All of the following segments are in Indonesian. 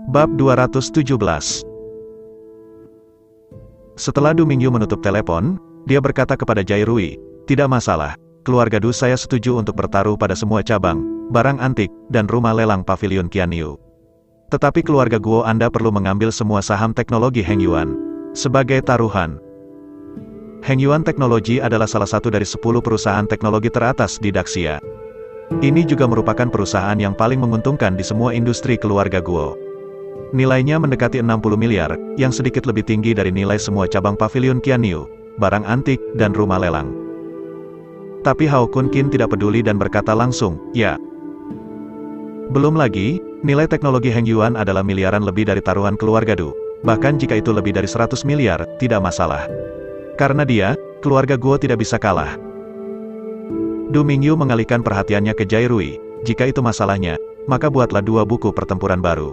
Bab 217. Setelah Du Mingyu menutup telepon, dia berkata kepada Jai Rui, "Tidak masalah, keluarga Du saya setuju untuk bertaruh pada semua cabang, barang antik, dan rumah lelang pavilion Qianyu. Tetapi keluarga Guo Anda perlu mengambil semua saham teknologi Heng Yuan sebagai taruhan." Heng Yuan Teknologi adalah salah satu dari 10 perusahaan teknologi teratas di Daxia. Ini juga merupakan perusahaan yang paling menguntungkan di semua industri keluarga Guo. Nilainya mendekati 60 miliar, yang sedikit lebih tinggi dari nilai semua cabang pavilion Qianyu, barang antik, dan rumah lelang. Tapi Hao Kun Qin tidak peduli dan berkata langsung, "Ya." Belum lagi, nilai teknologi Heng Yuan adalah miliaran lebih dari taruhan keluarga Du. Bahkan jika itu lebih dari 100 miliar, tidak masalah. Karena dia, keluarga Guo tidak bisa kalah. Du Mingyu mengalihkan perhatiannya ke Jai Rui, "Jika itu masalahnya, maka buatlah 2 buku pertempuran baru."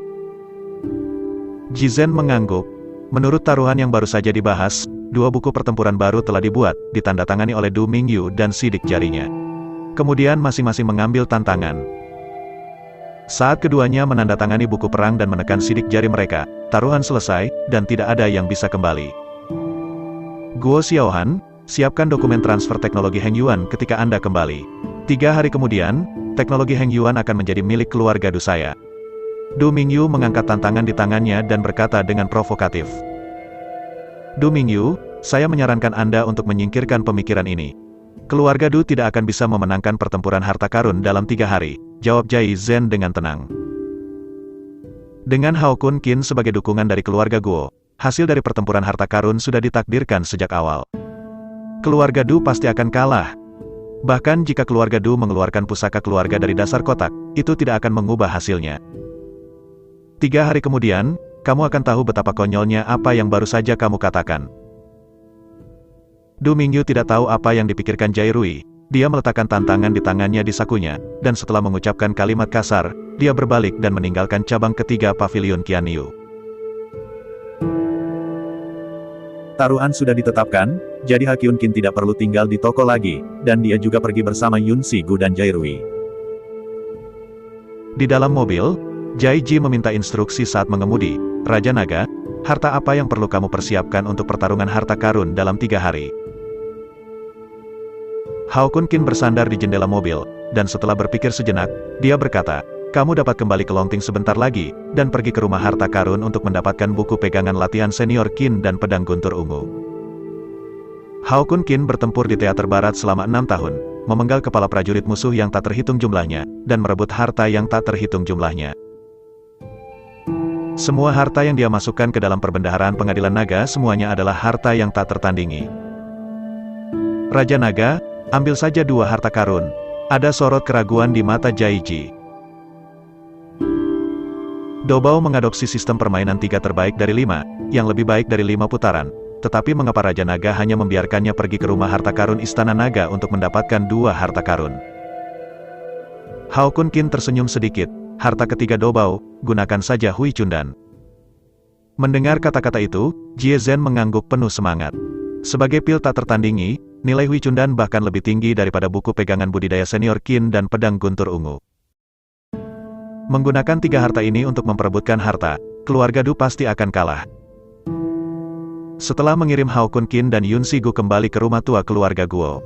Jizhen mengangguk. Menurut taruhan yang baru saja dibahas, 2 buku pertempuran baru telah dibuat, ditandatangani oleh Du Mingyu dan sidik jarinya. Kemudian masing-masing mengambil tantangan. Saat keduanya menandatangani buku perang dan menekan sidik jari mereka, taruhan selesai, dan tidak ada yang bisa kembali. Guo Xiaohan, siapkan dokumen transfer teknologi Heng Yuan ketika Anda kembali. 3 hari kemudian, teknologi Heng Yuan akan menjadi milik keluarga Du saya. Du Mingyu mengangkat tantangan di tangannya dan berkata dengan provokatif. "Du Mingyu, saya menyarankan Anda untuk menyingkirkan pemikiran ini. Keluarga Du tidak akan bisa memenangkan pertempuran harta karun dalam 3 hari, jawab Jai Zhen dengan tenang. Dengan Hao Kun Qin sebagai dukungan dari keluarga Guo, hasil dari pertempuran harta karun sudah ditakdirkan sejak awal. Keluarga Du pasti akan kalah. Bahkan jika keluarga Du mengeluarkan pusaka keluarga dari dasar kotak, itu tidak akan mengubah hasilnya. 3 hari kemudian, kamu akan tahu betapa konyolnya apa yang baru saja kamu katakan." Du Mingyu tidak tahu apa yang dipikirkan Jai Rui. Dia meletakkan tantangan di tangannya di sakunya, dan setelah mengucapkan kalimat kasar, dia berbalik dan meninggalkan cabang ketiga pavilion Qianyu. Taruhan sudah ditetapkan, jadi Ha Kyun Qin tidak perlu tinggal di toko lagi, dan dia juga pergi bersama Yun Sigu dan Jai Rui. Di dalam mobil, Jai Ji meminta instruksi saat mengemudi. "Raja Naga, harta apa yang perlu kamu persiapkan untuk pertarungan harta karun dalam 3 hari?" Hao Kun Qin bersandar di jendela mobil, dan setelah berpikir sejenak, dia berkata, "Kamu dapat kembali ke Longting sebentar lagi, dan pergi ke rumah harta karun untuk mendapatkan buku pegangan latihan senior Qin dan pedang guntur ungu." Hao Kun Qin bertempur di teater barat selama 6 tahun, memenggal kepala prajurit musuh yang tak terhitung jumlahnya, dan merebut harta yang tak terhitung jumlahnya. Semua harta yang dia masukkan ke dalam perbendaharaan pengadilan naga semuanya adalah harta yang tak tertandingi. "Raja Naga, ambil saja 2 harta karun." Ada sorot keraguan di mata Jai Ji. Dobao mengadopsi sistem permainan 3 terbaik dari 5, yang lebih baik dari 5 putaran. Tetapi mengapa Raja Naga hanya membiarkannya pergi ke rumah harta karun Istana Naga untuk mendapatkan 2 harta karun? Hao Kun Qin tersenyum sedikit. "Harta ketiga Dobao, gunakan saja Hui Cundan." Mendengar kata-kata itu, Jie Zhen mengangguk penuh semangat. Sebagai pil tak tertandingi, nilai Hui Cundan bahkan lebih tinggi daripada buku pegangan budidaya senior Qin dan pedang guntur ungu. Menggunakan 3 harta ini untuk memperebutkan harta, keluarga Du pasti akan kalah. Setelah mengirim Hao Kun Qin dan Yun Sigu kembali ke rumah tua keluarga Guo,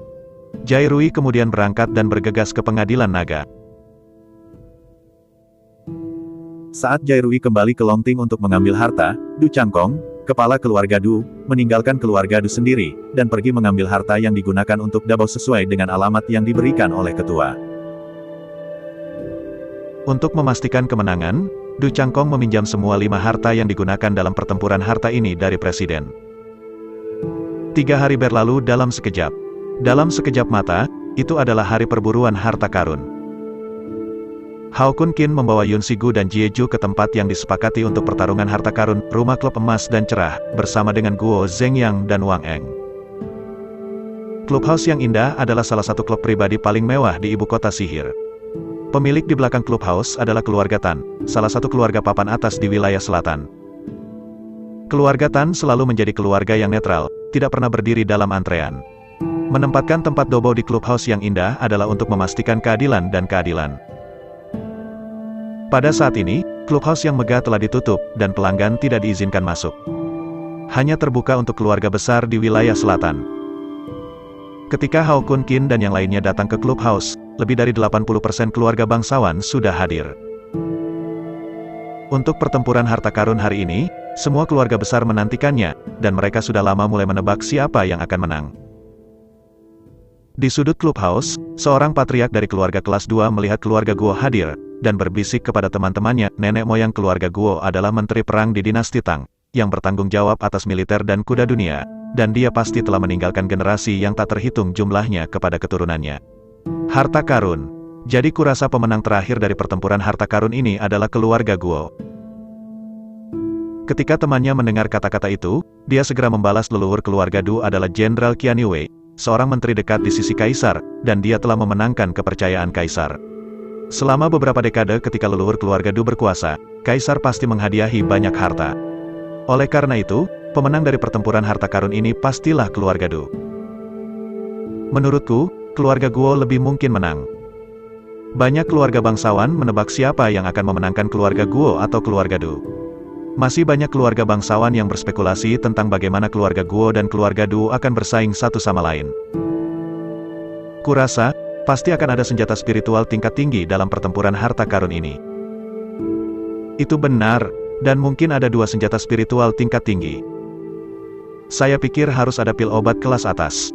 Jai Rui kemudian berangkat dan bergegas ke pengadilan naga. Saat Jai Rui kembali ke Longting untuk mengambil harta, Du Changkong, kepala keluarga Du, meninggalkan keluarga Du sendiri, dan pergi mengambil harta yang digunakan untuk Dabao sesuai dengan alamat yang diberikan oleh ketua. Untuk memastikan kemenangan, Du Changkong meminjam semua 5 harta yang digunakan dalam pertempuran harta ini dari presiden. 3 hari berlalu dalam sekejap. Dalam sekejap mata, itu adalah hari perburuan harta karun. Hao Kun Qin membawa Yun Sigu dan Jie Ju ke tempat yang disepakati untuk pertarungan harta karun, rumah klub emas dan cerah, bersama dengan Guo Zhengyang dan Wang Eng. Clubhouse yang indah adalah salah satu klub pribadi paling mewah di ibu kota sihir. Pemilik di belakang Clubhouse adalah keluarga Tan, salah satu keluarga papan atas di wilayah selatan. Keluarga Tan selalu menjadi keluarga yang netral, tidak pernah berdiri dalam antrean. Menempatkan tempat Dobao di Clubhouse yang indah adalah untuk memastikan keadilan dan keadilan. Pada saat ini, Clubhouse yang megah telah ditutup, dan pelanggan tidak diizinkan masuk. Hanya terbuka untuk keluarga besar di wilayah selatan. Ketika Hao Kun Kin dan yang lainnya datang ke Clubhouse, lebih dari 80% keluarga bangsawan sudah hadir. Untuk pertempuran harta karun hari ini, semua keluarga besar menantikannya, dan mereka sudah lama mulai menebak siapa yang akan menang. Di sudut Clubhouse, seorang patriark dari keluarga kelas 2 melihat keluarga Guo hadir, dan berbisik kepada teman-temannya, nenek moyang keluarga Guo adalah menteri perang di dinasti Tang, yang bertanggung jawab atas militer dan kuda dunia, dan dia pasti telah meninggalkan generasi yang tak terhitung jumlahnya kepada keturunannya. Harta karun. Jadi kurasa pemenang terakhir dari pertempuran harta karun ini adalah keluarga Guo. Ketika temannya mendengar kata-kata itu, dia segera membalas leluhur keluarga Du adalah Jenderal Qian Yue, seorang menteri dekat di sisi kaisar, dan dia telah memenangkan kepercayaan kaisar. Selama beberapa dekade ketika leluhur keluarga Du berkuasa, kaisar pasti menghadiahi banyak harta. Oleh karena itu, pemenang dari pertempuran harta karun ini pastilah keluarga Du. Menurutku, keluarga Guo lebih mungkin menang. Banyak keluarga bangsawan menebak siapa yang akan memenangkan keluarga Guo atau keluarga Du. Masih banyak keluarga bangsawan yang berspekulasi tentang bagaimana keluarga Guo dan keluarga Du akan bersaing satu sama lain. Kurasa, pasti akan ada senjata spiritual tingkat tinggi dalam pertempuran harta karun ini. Itu benar, dan mungkin ada 2 senjata spiritual tingkat tinggi. Saya pikir harus ada pil obat kelas atas.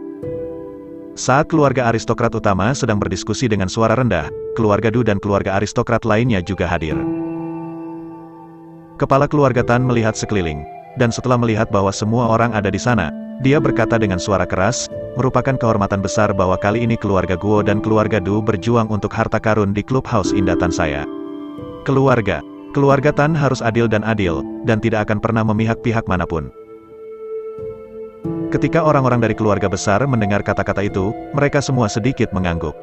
Saat keluarga aristokrat utama sedang berdiskusi dengan suara rendah, keluarga Du dan keluarga aristokrat lainnya juga hadir. Kepala keluarga Tan melihat sekeliling, dan setelah melihat bahwa semua orang ada di sana, dia berkata dengan suara keras, merupakan kehormatan besar bahwa kali ini keluarga Guo dan keluarga Du berjuang untuk harta karun di Clubhouse Indatan saya. Keluarga Tan harus adil, dan tidak akan pernah memihak pihak manapun. Ketika orang-orang dari keluarga besar mendengar kata-kata itu, mereka semua sedikit mengangguk.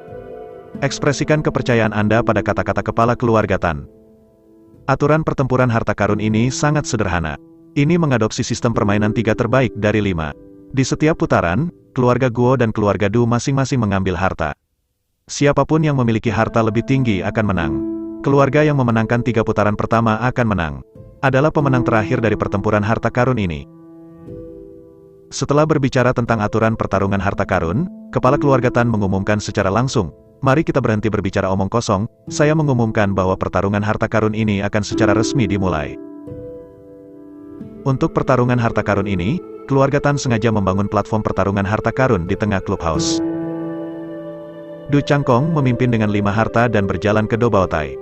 Ekspresikan kepercayaan Anda pada kata-kata kepala keluarga Tan. Aturan pertempuran harta karun ini sangat sederhana. Ini mengadopsi sistem permainan 3 terbaik dari 5. Di setiap putaran, keluarga Guo dan keluarga Du masing-masing mengambil harta. Siapapun yang memiliki harta lebih tinggi akan menang. Keluarga yang memenangkan 3 putaran pertama akan menang. Adalah pemenang terakhir dari pertempuran harta karun ini. Setelah berbicara tentang aturan pertarungan harta karun, kepala keluarga Tan mengumumkan secara langsung, "Mari kita berhenti berbicara omong kosong, saya mengumumkan bahwa pertarungan harta karun ini akan secara resmi dimulai." Untuk pertarungan harta karun ini, keluarga Tan sengaja membangun platform pertarungan harta karun di tengah Clubhouse. Du Changkong memimpin dengan 5 harta dan berjalan ke Do Baotai.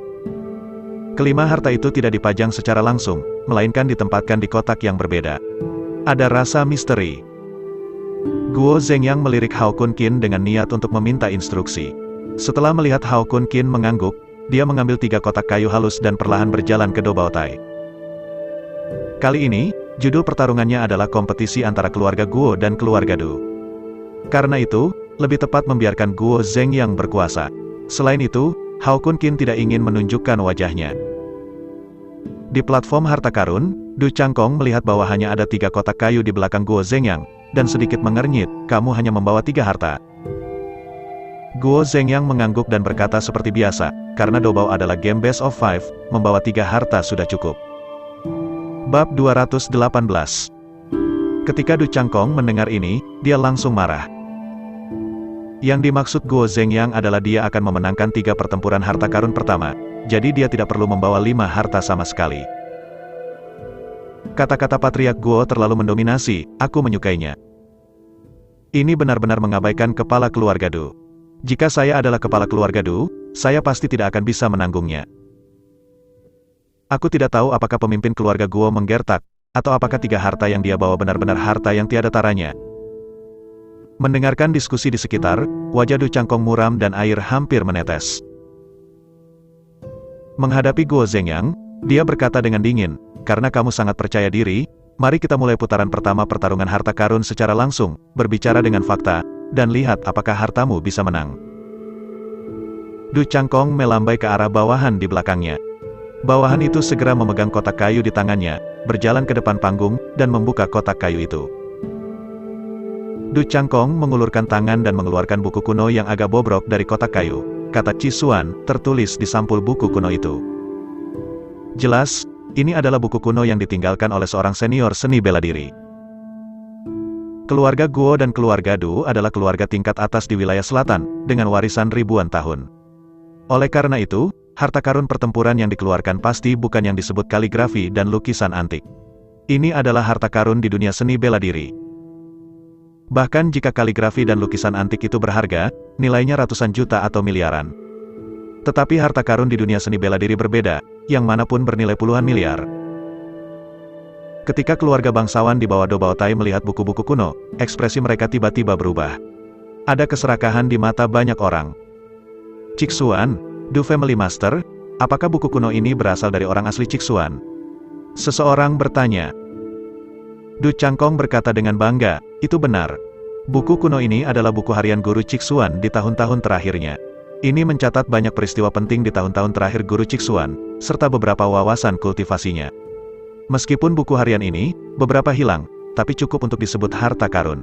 Kelima harta itu tidak dipajang secara langsung, melainkan ditempatkan di kotak yang berbeda. Ada rasa misteri. Guo Zhengyang melirik Hao Kun Kin dengan niat untuk meminta instruksi. Setelah melihat Hao Kun Kin mengangguk, dia mengambil 3 kotak kayu halus dan perlahan berjalan ke Do Baotai. Kali ini, judul pertarungannya adalah kompetisi antara keluarga Guo dan keluarga Du. Karena itu, lebih tepat membiarkan Guo Zhengyang berkuasa. Selain itu, Hao Kun Kin tidak ingin menunjukkan wajahnya. Di platform harta karun, Du Changkong melihat bahwa hanya ada 3 kotak kayu di belakang Guo Zhengyang, dan sedikit mengernyit, "Kamu hanya membawa 3 harta." Guo Zhengyang mengangguk dan berkata seperti biasa, karena Dobao adalah game best of 5, membawa 3 harta sudah cukup. Bab 218. Ketika Du Changkong mendengar ini, dia langsung marah. Yang dimaksud Guo Zhengyang adalah dia akan memenangkan 3 pertempuran harta karun pertama, jadi dia tidak perlu membawa 5 harta sama sekali. Kata-kata patriark Guo terlalu mendominasi, aku menyukainya. Ini benar-benar mengabaikan kepala keluarga Du. Jika saya adalah kepala keluarga Du, saya pasti tidak akan bisa menanggungnya. Aku tidak tahu apakah pemimpin keluarga Guo menggertak, atau apakah 3 harta yang dia bawa benar-benar harta yang tiada taranya. Mendengarkan diskusi di sekitar, wajah Du Changkong muram dan air hampir menetes. Menghadapi Guo Zhengyang, dia berkata dengan dingin, "Karena kamu sangat percaya diri, mari kita mulai putaran pertama pertarungan harta karun secara langsung, berbicara dengan fakta, dan lihat apakah hartamu bisa menang." Du Changkong melambai ke arah bawahan di belakangnya. Bawahan itu segera memegang kotak kayu di tangannya, berjalan ke depan panggung, dan membuka kotak kayu itu. Du Changkong mengulurkan tangan dan mengeluarkan buku kuno yang agak bobrok dari kotak kayu. Kata Cisuan tertulis di sampul buku kuno itu. Jelas, ini adalah buku kuno yang ditinggalkan oleh seorang senior seni bela diri. Keluarga Guo dan keluarga Du adalah keluarga tingkat atas di wilayah selatan, dengan warisan ribuan tahun. Oleh karena itu, harta karun pertempuran yang dikeluarkan pasti bukan yang disebut kaligrafi dan lukisan antik. Ini adalah harta karun di dunia seni bela diri. Bahkan jika kaligrafi dan lukisan antik itu berharga, nilainya ratusan juta atau miliaran. Tetapi harta karun di dunia seni bela diri berbeda, yang manapun bernilai puluhan miliar. Ketika keluarga bangsawan di bawah Do Baotai melihat buku-buku kuno, ekspresi mereka tiba-tiba berubah. Ada keserakahan di mata banyak orang. Cixuan, Du Family Master, apakah buku kuno ini berasal dari orang asli Cixuan? Seseorang bertanya. Du Changkong berkata dengan bangga, itu benar. Buku kuno ini adalah buku harian guru Cixuan di tahun-tahun terakhirnya. Ini mencatat banyak peristiwa penting di tahun-tahun terakhir guru Cixuan, serta beberapa wawasan kultivasinya. Meskipun buku harian ini, beberapa hilang, tapi cukup untuk disebut harta karun.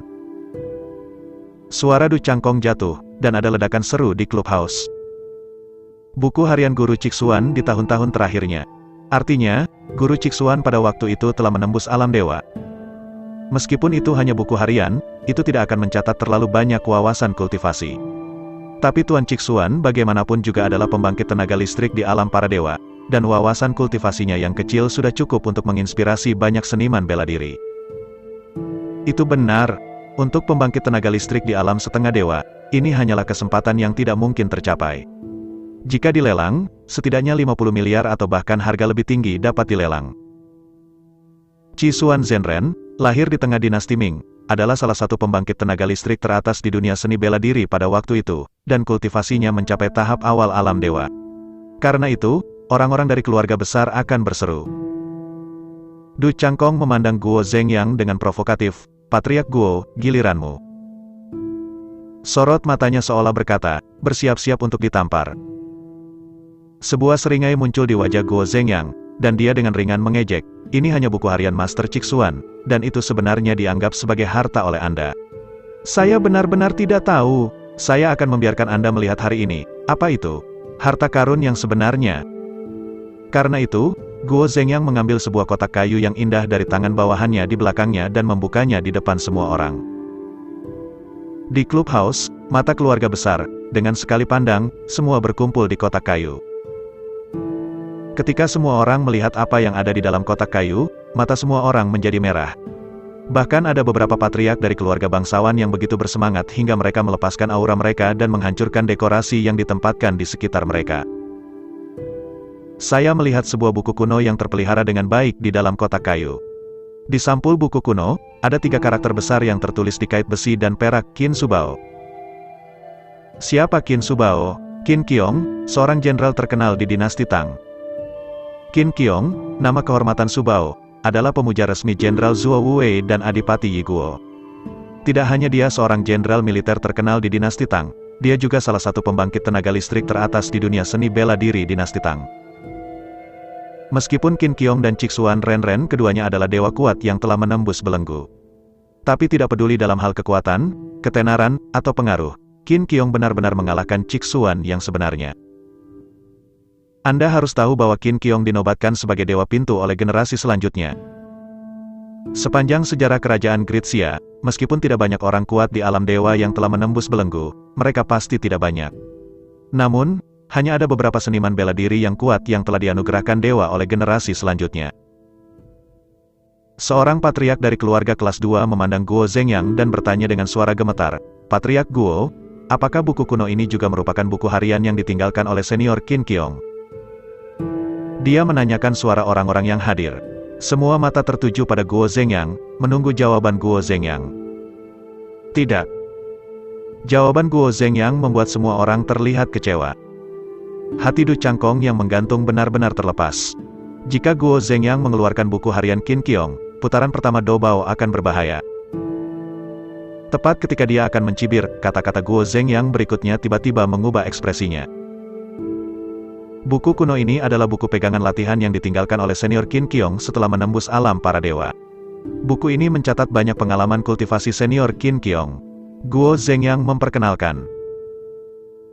Suara Du Changkong jatuh, dan ada ledakan seru di clubhouse. Buku harian guru Cixuan di tahun-tahun terakhirnya. Artinya, guru Cixuan pada waktu itu telah menembus alam dewa. Meskipun itu hanya buku harian, itu tidak akan mencatat terlalu banyak wawasan kultivasi. Tapi Tuan Cixuan bagaimanapun juga adalah pembangkit tenaga listrik di alam para dewa, dan wawasan kultivasinya yang kecil sudah cukup untuk menginspirasi banyak seniman bela diri. Itu benar, untuk pembangkit tenaga listrik di alam setengah dewa, ini hanyalah kesempatan yang tidak mungkin tercapai. Jika dilelang, setidaknya 50 miliar atau bahkan harga lebih tinggi dapat dilelang. Cixuan Zhenren, lahir di tengah dinasti Ming, adalah salah satu pembangkit tenaga listrik teratas di dunia seni bela diri pada waktu itu, dan kultivasinya mencapai tahap awal alam dewa. Karena itu, orang-orang dari keluarga besar akan berseru. Du Changkong memandang Guo Zhengyang dengan provokatif, Patriark Guo, giliranmu. Sorot matanya seolah berkata, bersiap-siap untuk ditampar. Sebuah seringai muncul di wajah Guo Zhengyang, dan dia dengan ringan mengejek, ini hanya buku harian Master Cixuan, dan itu sebenarnya dianggap sebagai harta oleh Anda. Saya benar-benar tidak tahu, saya akan membiarkan Anda melihat hari ini, apa itu? Harta karun yang sebenarnya. Karena itu, Guo Zhengyang mengambil sebuah kotak kayu yang indah dari tangan bawahannya di belakangnya dan membukanya di depan semua orang. Di clubhouse, mata keluarga besar, dengan sekali pandang, semua berkumpul di kotak kayu. Ketika semua orang melihat apa yang ada di dalam kotak kayu, mata semua orang menjadi merah. Bahkan ada beberapa patriark dari keluarga bangsawan yang begitu bersemangat hingga mereka melepaskan aura mereka dan menghancurkan dekorasi yang ditempatkan di sekitar mereka. Saya melihat sebuah buku kuno yang terpelihara dengan baik di dalam kotak kayu. Di sampul buku kuno, ada 3 karakter besar yang tertulis di kait besi dan perak Qin Subao. Siapa Qin Subao? Qin Qiong, seorang jenderal terkenal di dinasti Tang. Qin Qiong, nama kehormatan Subao, adalah pemuja resmi Jenderal Zhuo Wei dan Adipati Yi Guo. Tidak hanya dia seorang jenderal militer terkenal di dinasti Tang, dia juga salah satu pembangkit tenaga listrik teratas di dunia seni bela diri dinasti Tang. Meskipun Qin Qiong dan Cixuan Renren keduanya adalah dewa kuat yang telah menembus belenggu. Tapi tidak peduli dalam hal kekuatan, ketenaran, atau pengaruh, Qin Qiong benar-benar mengalahkan Cixuan yang sebenarnya. Anda harus tahu bahwa Qin Qiong dinobatkan sebagai dewa pintu oleh generasi selanjutnya. Sepanjang sejarah kerajaan Gritsia, meskipun tidak banyak orang kuat di alam dewa yang telah menembus belenggu, mereka pasti tidak banyak. Namun, hanya ada beberapa seniman bela diri yang kuat yang telah dianugerahkan dewa oleh generasi selanjutnya. Seorang patriark dari keluarga kelas 2 memandang Guo Zhengyang dan bertanya dengan suara gemetar, Patriark Guo, apakah buku kuno ini juga merupakan buku harian yang ditinggalkan oleh senior Qin Qiong? Dia menanyakan suara orang-orang yang hadir. Semua mata tertuju pada Guo Zhengyang, menunggu jawaban Guo Zhengyang. Tidak. Jawaban Guo Zhengyang membuat semua orang terlihat kecewa. Hati Du Changkong yang menggantung benar-benar terlepas. Jika Guo Zhengyang mengeluarkan buku harian Qin Qiong, putaran pertama Do Bao akan berbahaya. Tepat ketika dia akan mencibir, kata-kata Guo Zhengyang berikutnya tiba-tiba mengubah ekspresinya. Buku kuno ini adalah buku pegangan latihan yang ditinggalkan oleh senior Qin Qiong setelah menembus alam para dewa. Buku ini mencatat banyak pengalaman kultivasi senior Qin Qiong. Guo Zhengyang memperkenalkan.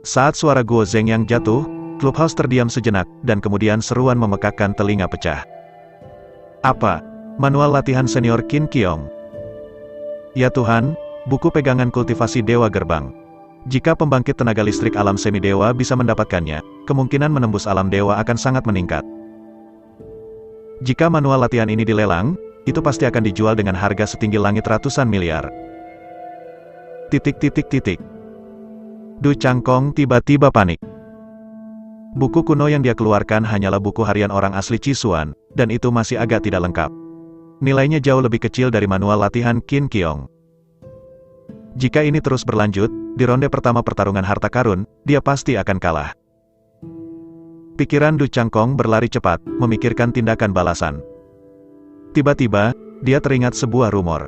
Saat suara Guo Zhengyang jatuh, Clubhouse terdiam sejenak, dan kemudian seruan memekakkan telinga pecah. Apa? Manual latihan senior Qin Keong. Ya Tuhan, buku pegangan kultivasi Dewa Gerbang. Jika pembangkit tenaga listrik alam semi-dewa bisa mendapatkannya, kemungkinan menembus alam dewa akan sangat meningkat. Jika manual latihan ini dilelang, itu pasti akan dijual dengan harga setinggi langit ratusan miliar. Du Changkong tiba-tiba panik. Buku kuno yang dia keluarkan hanyalah buku harian orang asli Cisuan, dan itu masih agak tidak lengkap. Nilainya jauh lebih kecil dari manual latihan Qin Keong. Jika ini terus berlanjut, di ronde pertama pertarungan harta karun, dia pasti akan kalah. Pikiran Du Changkong berlari cepat, memikirkan tindakan balasan. Tiba-tiba, dia teringat sebuah rumor.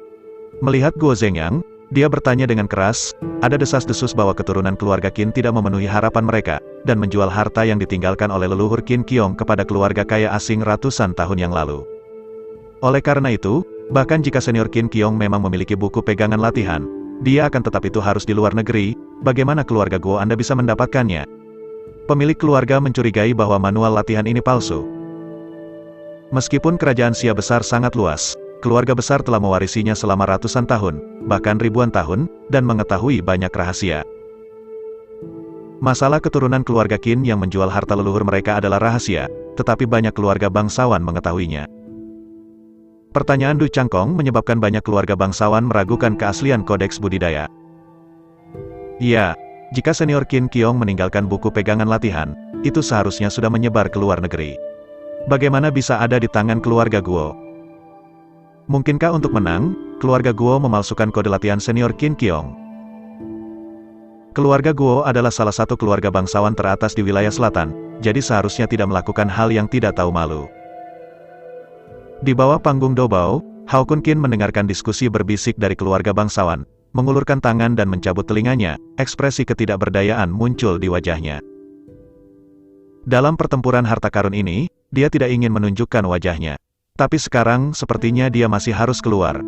Melihat Guo Zhengyang, dia bertanya dengan keras, ada desas-desus bahwa keturunan keluarga Qin tidak memenuhi harapan mereka, dan menjual harta yang ditinggalkan oleh leluhur Qin Keong kepada keluarga kaya asing ratusan tahun yang lalu. Oleh karena itu, bahkan jika senior Qin Keong memang memiliki buku pegangan latihan, dia akan tetap itu harus di luar negeri. Bagaimana keluarga Guo Anda bisa mendapatkannya? Pemilik keluarga mencurigai bahwa manual latihan ini palsu. Meskipun kerajaan Xia besar sangat luas, keluarga besar telah mewarisinya selama ratusan tahun, bahkan ribuan tahun, dan mengetahui banyak rahasia. Masalah keturunan keluarga Qin yang menjual harta leluhur mereka adalah rahasia, tetapi banyak keluarga bangsawan mengetahuinya. Pertanyaan Du Changkong menyebabkan banyak keluarga bangsawan meragukan keaslian kodeks budidaya. Ya, jika senior Qin Keong meninggalkan buku pegangan latihan, itu seharusnya sudah menyebar ke luar negeri. Bagaimana bisa ada di tangan keluarga Guo? Mungkinkah untuk menang, keluarga Guo memalsukan kode latihan senior Qin Keong? Keluarga Guo adalah salah satu keluarga bangsawan teratas di wilayah selatan, jadi seharusnya tidak melakukan hal yang tidak tahu malu. Di bawah panggung Dobao, Hao Kun Qin mendengarkan diskusi berbisik dari keluarga bangsawan, mengulurkan tangan dan mencabut telinganya, ekspresi ketidakberdayaan muncul di wajahnya. Dalam pertempuran harta karun ini, dia tidak ingin menunjukkan wajahnya. Tapi sekarang, sepertinya dia masih harus keluar.